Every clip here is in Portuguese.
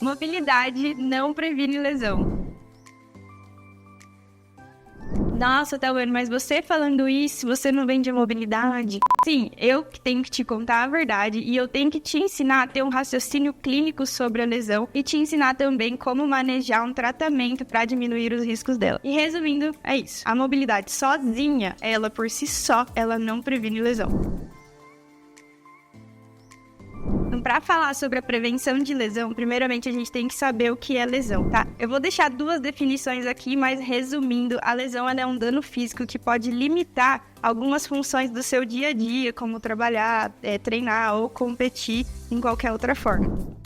Mobilidade não previne lesão. Nossa, Tauane, mas você falando isso, você não vende a mobilidade? Sim, eu que tenho que te contar a verdade e eu tenho que te ensinar a ter um raciocínio clínico sobre a lesão e te ensinar também como manejar um tratamento para diminuir os riscos dela. E resumindo, é isso. A mobilidade sozinha, ela por si só, ela não previne lesão. Então, para falar sobre a prevenção de lesão, primeiramente a gente tem que saber o que é lesão, tá? Eu vou deixar 2 definições aqui, mas resumindo, a lesão ela é um dano físico que pode limitar algumas funções do seu dia a dia, como trabalhar, treinar ou competir em qualquer outra forma.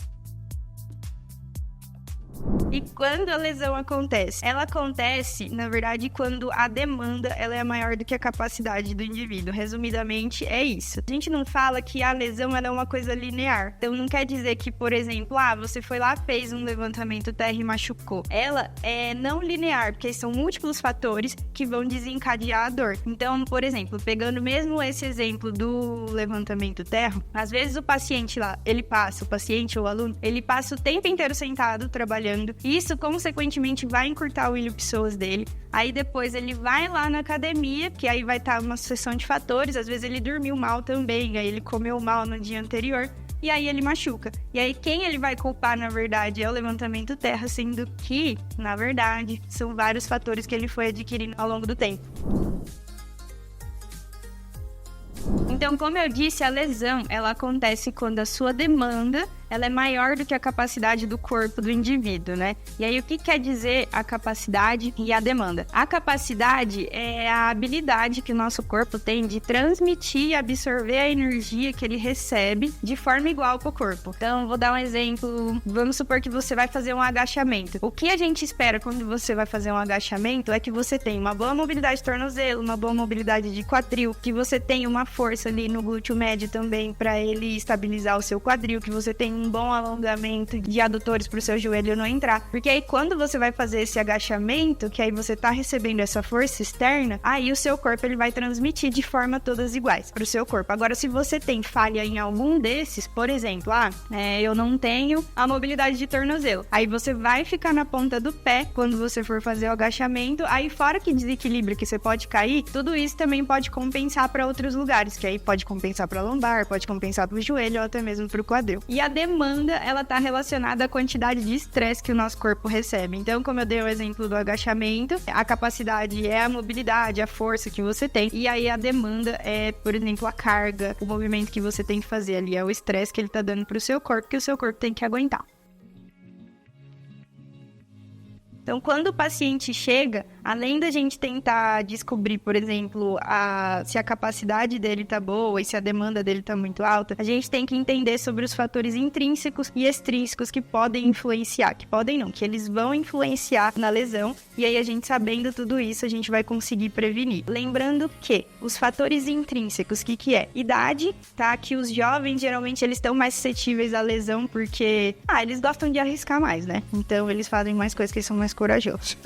E quando a lesão acontece? Ela acontece, na verdade, quando a demanda ela é maior do que a capacidade do indivíduo. Resumidamente, é isso. A gente não fala que a lesão ela é uma coisa linear. Então, não quer dizer que, por exemplo, você foi lá, fez um levantamento terra e machucou. Ela é não linear, porque são múltiplos fatores que vão desencadear a dor. Então, por exemplo, pegando mesmo esse exemplo do levantamento terra, às vezes o paciente o paciente ou o aluno, ele passa o tempo inteiro sentado, trabalhando. Isso, consequentemente, vai encurtar o ilho-psoas dele. Aí, depois, ele vai lá na academia, que aí vai estar uma sucessão de fatores. Às vezes, ele dormiu mal também, aí ele comeu mal no dia anterior. E aí, ele machuca. E aí, quem ele vai culpar, na verdade, é o levantamento terra, sendo que, na verdade, são vários fatores que ele foi adquirindo ao longo do tempo. Então, como eu disse, a lesão, ela acontece quando a sua demanda, ela é maior do que a capacidade do corpo do indivíduo, né? E aí, o que quer dizer a capacidade e a demanda? A capacidade é a habilidade que o nosso corpo tem de transmitir e absorver a energia que ele recebe de forma igual para o corpo. Então, vou dar um exemplo. Vamos supor que você vai fazer um agachamento. O que a gente espera quando você vai fazer um agachamento é que você tenha uma boa mobilidade de tornozelo, uma boa mobilidade de quadril, que você tenha uma força ali no glúteo médio também para ele estabilizar o seu quadril, que você tenha um bom alongamento de adutores para o seu joelho não entrar. Porque aí quando você vai fazer esse agachamento, que aí você tá recebendo essa força externa, aí o seu corpo ele vai transmitir de forma todas iguais para o seu corpo. Agora, se você tem falha em algum desses, por exemplo, eu não tenho a mobilidade de tornozelo, aí você vai ficar na ponta do pé quando você for fazer o agachamento, aí fora que desequilíbrio que você pode cair, tudo isso também pode compensar para outros lugares, que aí pode compensar para lombar, pode compensar para o joelho ou até mesmo para o quadril. E a demanda, ela tá relacionada à quantidade de estresse que o nosso corpo recebe. Então, como eu dei o exemplo do agachamento, a capacidade é a mobilidade, a força que você tem, e aí a demanda é, por exemplo, a carga, o movimento que você tem que fazer ali, é o estresse que ele tá dando pro seu corpo, que o seu corpo tem que aguentar. Então, quando o paciente chega, além da gente tentar descobrir, por exemplo, se a capacidade dele tá boa e se a demanda dele tá muito alta, a gente tem que entender sobre os fatores intrínsecos e extrínsecos que podem influenciar, que eles vão influenciar na lesão, e aí a gente sabendo tudo isso, a gente vai conseguir prevenir. Lembrando que os fatores intrínsecos, que é? Idade, tá? Que os jovens, geralmente, eles estão mais suscetíveis à lesão porque, eles gostam de arriscar mais, né? Então, eles fazem mais coisas que eles são mais corajosos.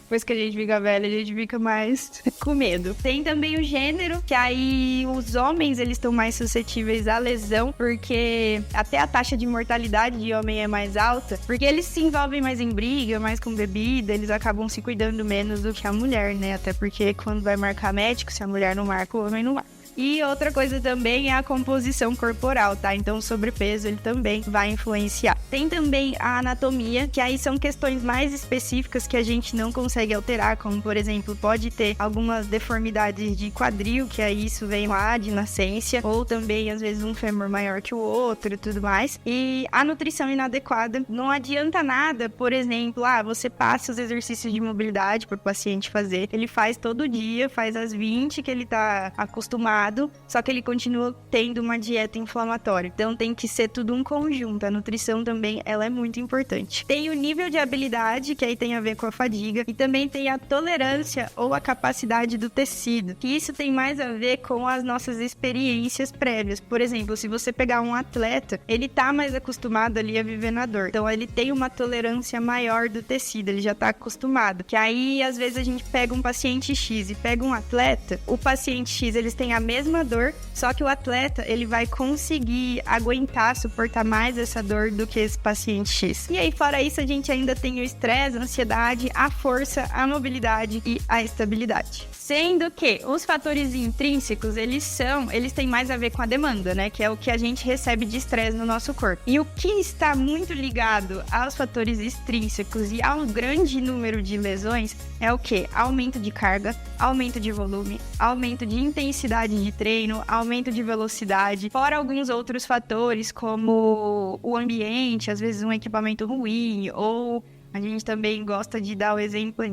Depois que a gente fica velho, a gente fica mais com medo. Tem também o gênero, que aí os homens, eles estão mais suscetíveis à lesão, porque até a taxa de mortalidade de homem é mais alta, porque eles se envolvem mais em briga, mais com bebida, eles acabam se cuidando menos do que a mulher, né? Até porque quando vai marcar médico, se a mulher não marca, o homem não marca. E outra coisa também é a composição corporal, tá? Então o sobrepeso ele também vai influenciar. Tem também a anatomia, que aí são questões mais específicas que a gente não consegue alterar, como por exemplo, pode ter algumas deformidades de quadril, que aí isso vem lá de nascença, ou também às vezes um fêmur maior que o outro e tudo mais. E a nutrição inadequada, não adianta nada, por exemplo, você passa os exercícios de mobilidade para o paciente fazer, ele faz todo dia, faz as 20 que ele tá acostumado, só que ele continua tendo uma dieta inflamatória. Então tem que ser tudo um conjunto. A nutrição também, ela é muito importante. Tem o nível de habilidade, que aí tem a ver com a fadiga, e também tem a tolerância ou a capacidade do tecido, que isso tem mais a ver com as nossas experiências prévias. Por exemplo, se você pegar um atleta, ele tá mais acostumado ali a viver na dor. Então ele tem uma tolerância maior do tecido, ele já tá acostumado. Que aí, às vezes, a gente pega um paciente X e pega um atleta, o paciente X, eles têm a mesma dor, só que o atleta, ele vai conseguir aguentar, suportar mais essa dor do que esse paciente X. E aí, fora isso, a gente ainda tem o estresse, a ansiedade, a força, a mobilidade e a estabilidade. Sendo que os fatores intrínsecos, eles têm mais a ver com a demanda, né? Que é o que a gente recebe de estresse no nosso corpo. E o que está muito ligado aos fatores extrínsecos e ao grande número de lesões é o quê? Aumento de carga, aumento de volume, aumento de intensidade de treino, aumento de velocidade, fora alguns outros fatores como o ambiente, às vezes um equipamento ruim, ou a gente também gosta de dar o exemplo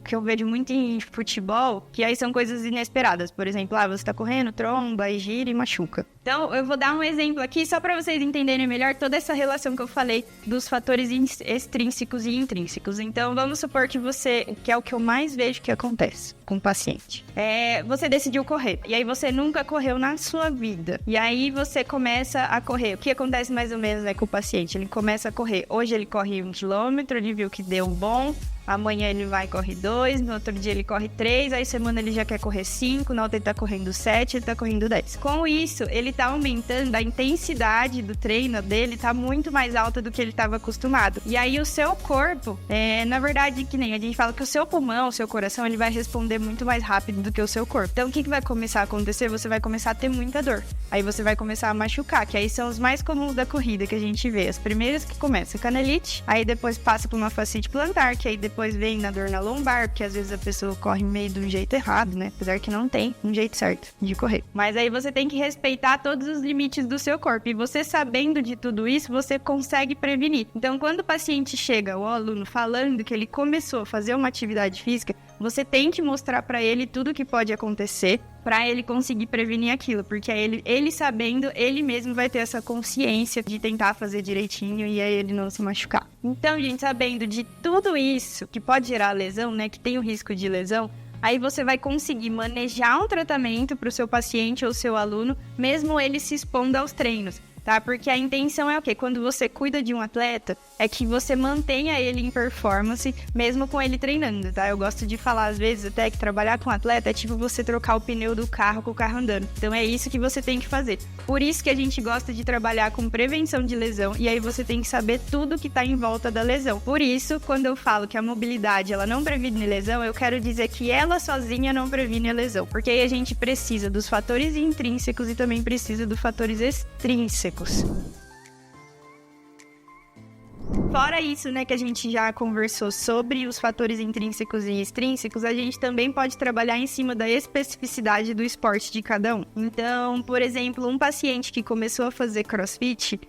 que eu vejo muito em futebol, que aí são coisas inesperadas. Por exemplo, você tá correndo, tromba e gira e machuca. Então, eu vou dar um exemplo aqui só para vocês entenderem melhor toda essa relação que eu falei dos fatores extrínsecos e intrínsecos. Então, vamos supor que é o que eu mais vejo que acontece com o paciente. Você decidiu correr, e aí você nunca correu na sua vida. E aí você começa a correr. O que acontece mais ou menos, né, com o paciente? Ele começa a correr. Hoje ele corre 1 quilômetro, ele viu que deu bom. Amanhã ele vai e corre 2, no outro dia ele corre 3, aí semana ele já quer correr 5, na outra ele tá correndo 7, ele tá correndo 10. Com isso, ele tá aumentando, a intensidade do treino dele tá muito mais alta do que ele tava acostumado. E aí o seu corpo, na verdade, que nem a gente fala que o seu pulmão, o seu coração, ele vai responder muito mais rápido do que o seu corpo. Então o que vai começar a acontecer? Você vai começar a ter muita dor. Aí você vai começar a machucar, que aí são os mais comuns da corrida que a gente vê. As primeiras que começam canelite, aí depois passa por uma fascite plantar, que aí depois vem na dor na lombar, porque às vezes a pessoa corre meio do jeito errado, né? Apesar que não tem um jeito certo de correr. Mas aí você tem que respeitar todos os limites do seu corpo. E você sabendo de tudo isso, você consegue prevenir. Então, quando o paciente chega, o aluno, falando que ele começou a fazer uma atividade física, você tem que mostrar para ele tudo o que pode acontecer para ele conseguir prevenir aquilo, porque aí ele sabendo, ele mesmo vai ter essa consciência de tentar fazer direitinho e aí ele não se machucar. Então, gente, sabendo de tudo isso que pode gerar lesão, né, que tem o risco de lesão, aí você vai conseguir manejar um tratamento para o seu paciente ou seu aluno, mesmo ele se expondo aos treinos. Tá? Porque a intenção é o quê? Quando você cuida de um atleta, é que você mantenha ele em performance, mesmo com ele treinando, tá? Eu gosto de falar, às vezes, até que trabalhar com atleta é tipo você trocar o pneu do carro com o carro andando. Então, é isso que você tem que fazer. Por isso que a gente gosta de trabalhar com prevenção de lesão, e aí você tem que saber tudo que tá em volta da lesão. Por isso, quando eu falo que a mobilidade, ela não previne lesão, eu quero dizer que ela sozinha não previne a lesão. Porque aí a gente precisa dos fatores intrínsecos e também precisa dos fatores extrínsecos. Fora isso, né, que a gente já conversou sobre os fatores intrínsecos e extrínsecos, a gente também pode trabalhar em cima da especificidade do esporte de cada um. Então, por exemplo, um paciente que começou a fazer CrossFit,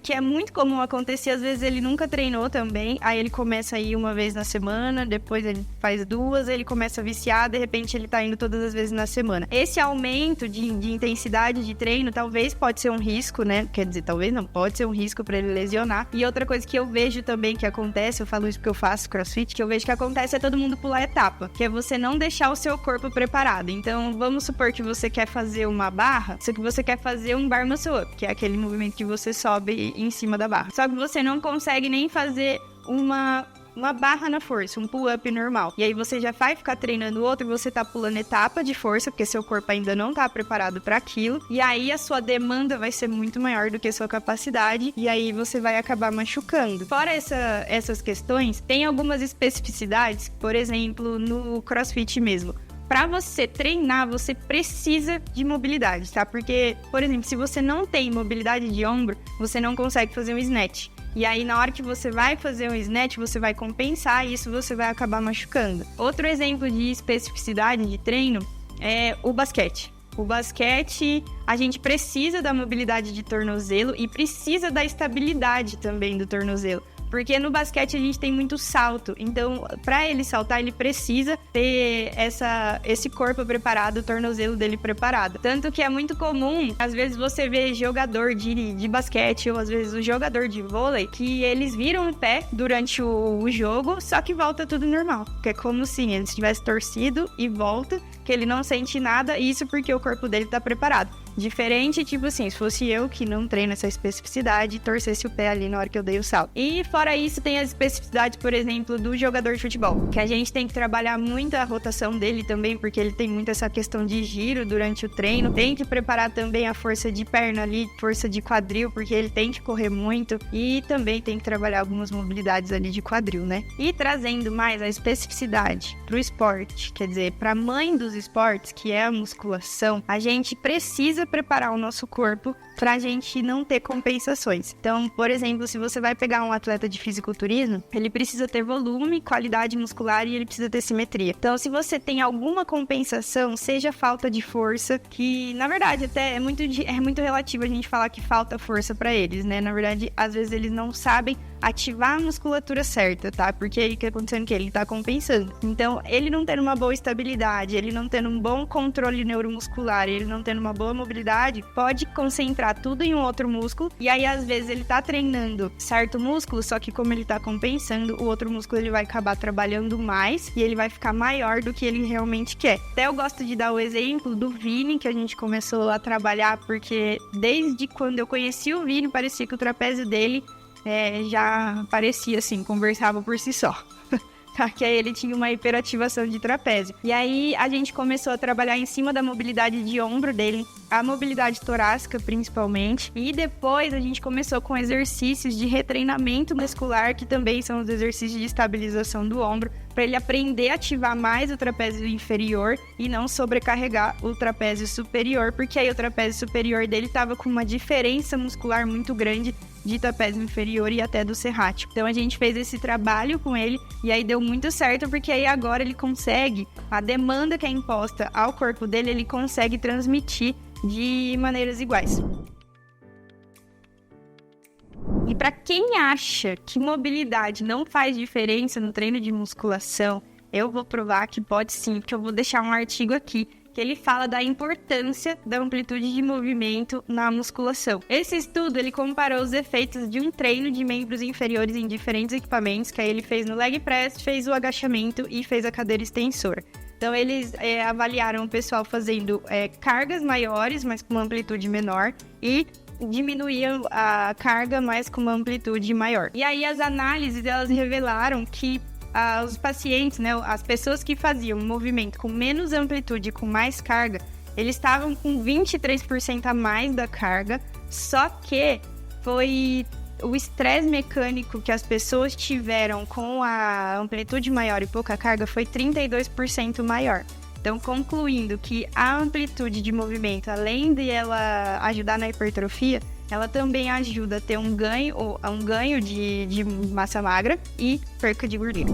que é muito comum acontecer, às vezes ele nunca treinou também, aí ele começa a ir uma vez na semana, depois ele faz 2, ele começa a viciar, de repente ele tá indo todas as vezes na semana. Esse aumento de intensidade de treino talvez pode ser um risco, né? Quer dizer, talvez não, pode ser um risco para ele lesionar. E outra coisa que eu vejo também que acontece, eu falo isso porque eu faço CrossFit, que eu vejo que acontece é todo mundo pular etapa, que é você não deixar o seu corpo preparado. Então, vamos supor que você quer fazer uma barra, só que você quer fazer um bar muscle up, que é aquele movimento que você sobe em cima da barra. Só que você não consegue nem fazer uma barra na força, um pull-up normal. E aí você já vai ficar treinando outro e você tá pulando etapa de força, porque seu corpo ainda não tá preparado para aquilo. E aí a sua demanda vai ser muito maior do que a sua capacidade. E aí você vai acabar machucando. Fora essas questões, tem algumas especificidades, por exemplo, no CrossFit mesmo. Para você treinar, você precisa de mobilidade, tá? Porque, por exemplo, se você não tem mobilidade de ombro, você não consegue fazer um snatch. E aí, na hora que você vai fazer um snatch, você vai compensar e isso você vai acabar machucando. Outro exemplo de especificidade de treino é o basquete. O basquete, a gente precisa da mobilidade de tornozelo e precisa da estabilidade também do tornozelo. Porque no basquete a gente tem muito salto, então para ele saltar ele precisa ter esse corpo preparado, o tornozelo dele preparado. Tanto que é muito comum, às vezes você vê jogador de basquete ou às vezes o jogador de vôlei, que eles viram o pé durante o jogo, só que volta tudo normal. Que é como se ele tivesse torcido e volta, que ele não sente nada, e isso porque o corpo dele tá preparado. Diferente, tipo assim, se fosse eu que não treino essa especificidade, torcesse o pé ali na hora que eu dei o salto. E fora isso, tem as especificidades, por exemplo, do jogador de futebol, que a gente tem que trabalhar muito a rotação dele também, porque ele tem muito essa questão de giro durante o treino. Tem que preparar também a força de perna ali, força de quadril, porque ele tem que correr muito. E também tem que trabalhar algumas mobilidades ali de quadril, né? E trazendo mais a especificidade pro esporte, quer dizer, pra mãe dos esportes, que é a musculação, a gente precisa preparar o nosso corpo pra gente não ter compensações. Então, por exemplo, se você vai pegar um atleta de fisiculturismo, ele precisa ter volume, qualidade muscular e ele precisa ter simetria. Então, se você tem alguma compensação, seja falta de força, que na verdade até é muito relativo a gente falar que falta força pra eles, né? Na verdade, às vezes eles não sabem ativar a musculatura certa, tá? Porque aí o que acontecendo que ele tá compensando. Então, ele não tendo uma boa estabilidade, ele não tendo um bom controle neuromuscular, ele não tendo uma boa mobilidade, pode concentrar tudo em um outro músculo, e aí às vezes ele tá treinando certo músculo, só que como ele tá compensando, o outro músculo ele vai acabar trabalhando mais e ele vai ficar maior do que ele realmente quer. Até eu gosto de dar o exemplo do Vini, que a gente começou a trabalhar, porque desde quando eu conheci o Vini, parecia que o trapézio dele já parecia assim, conversava por si só. Que aí ele tinha uma hiperativação de trapézio. E aí a gente começou a trabalhar em cima da mobilidade de ombro dele, a mobilidade torácica principalmente, e depois a gente começou com exercícios de retreinamento muscular, que também são os exercícios de estabilização do ombro, para ele aprender a ativar mais o trapézio inferior e não sobrecarregar o trapézio superior, porque aí o trapézio superior dele estava com uma diferença muscular muito grande de trapézio inferior e até do serrátil. Então a gente fez esse trabalho com ele e aí deu muito certo, porque aí agora ele consegue, a demanda que é imposta ao corpo dele, ele consegue transmitir de maneiras iguais. E para quem acha que mobilidade não faz diferença no treino de musculação, eu vou provar que pode sim, porque eu vou deixar um artigo aqui que ele fala da importância da amplitude de movimento na musculação. Esse estudo, ele comparou os efeitos de um treino de membros inferiores em diferentes equipamentos, que aí ele fez no leg press, fez o agachamento e fez a cadeira extensora. Então, eles avaliaram o pessoal fazendo cargas maiores, mas com uma amplitude menor, e diminuíam a carga, mas com uma amplitude maior. E aí, as análises, elas revelaram que os pacientes, né, as pessoas que faziam movimento com menos amplitude e com mais carga, eles estavam com 23% a mais da carga, só que foi o estresse mecânico que as pessoas tiveram com a amplitude maior e pouca carga foi 32% maior. Então, concluindo que a amplitude de movimento, além de ela ajudar na hipertrofia, ela também ajuda a ter um ganho de massa magra e perca de gordura.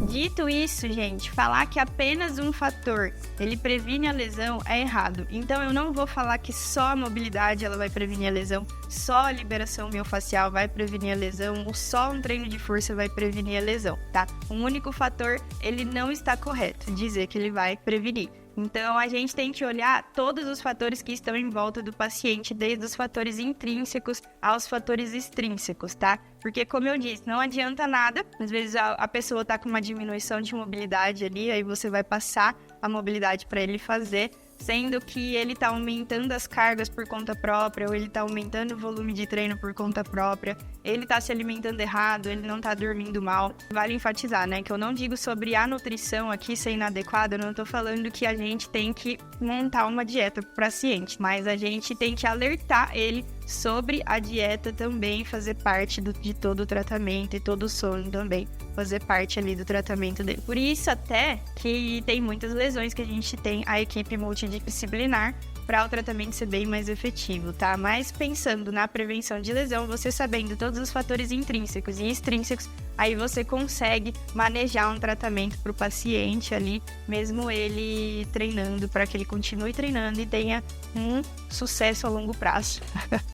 Dito isso, gente, falar que apenas um fator ele previne a lesão é errado. Então eu não vou falar que só a mobilidade ela vai prevenir a lesão, só a liberação miofascial vai prevenir a lesão, ou só um treino de força vai prevenir a lesão, tá? Um único fator, ele não está correto dizer que ele vai prevenir. Então, a gente tem que olhar todos os fatores que estão em volta do paciente, desde os fatores intrínsecos aos fatores extrínsecos, tá? Porque, como eu disse, não adianta nada. Às vezes, a pessoa tá com uma diminuição de mobilidade ali, aí você vai passar a mobilidade para ele fazer, sendo que ele tá aumentando as cargas por conta própria, ou ele tá aumentando o volume de treino por conta própria, ele tá se alimentando errado, ele não tá dormindo mal. Vale enfatizar, né, que eu não digo sobre a nutrição aqui ser inadequada, eu não tô falando que a gente tem que montar uma dieta pro paciente, mas a gente tem que alertar ele sobre a dieta também fazer parte de todo o tratamento, e todo o sono também fazer parte ali do tratamento dele. Por isso até que tem muitas lesões que a gente tem a equipe multidisciplinar para o tratamento ser bem mais efetivo, tá? Mas pensando na prevenção de lesão, você sabendo todos os fatores intrínsecos e extrínsecos, aí você consegue manejar um tratamento para o paciente ali, mesmo ele treinando, para que ele continue treinando e tenha um sucesso a longo prazo.